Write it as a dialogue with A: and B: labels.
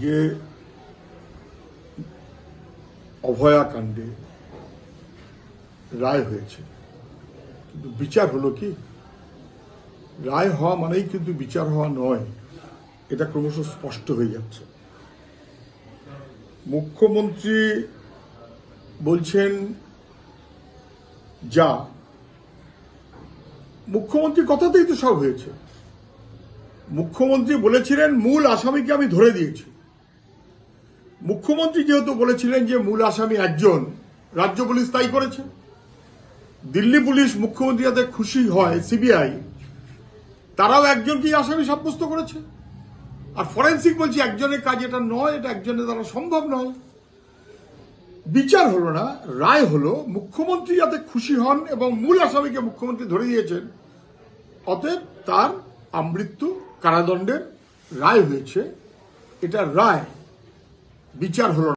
A: আজকে অভয়াকাণ্ডে রায় হয়েছে, কিন্তু বিচার হলো কি? রায় হওয়া মানেই কিন্তু বিচার হওয়া নয়, এটা ক্রমশ স্পষ্ট হয়ে যাচ্ছে। মুখ্যমন্ত্রী বলছেন যা, মুখ্যমন্ত্রীর কথাতেই তো সব হয়েছে। মুখ্যমন্ত্রী বলেছিলেন মূল আসামিকে আমি ধরে দিয়েছি। মুখ্যমন্ত্রী যেহেতু বলেছিলেন যে মূল আসামি একজন, রাজ্য পুলিশ তাই করেছে। দিল্লি পুলিশ মুখ্যমন্ত্রী যাতে খুশি হয়, সিবিআই তারাও একজনকেই আসামি সাব্যস্ত করেছে। আর ফরেন্সিক বলছে একজনের কাজ এটা নয়, এটা একজনের দ্বারা সম্ভব নয়। বিচার হলো না, রায় হলো। মুখ্যমন্ত্রী যাতে খুশি হন এবং মূল আসামিকে মুখ্যমন্ত্রী ধরে দিয়েছেন, অতএব তার আমৃত্যু কারাদণ্ডের রায় হয়েছে। এটা রায়, বিচার হলো না।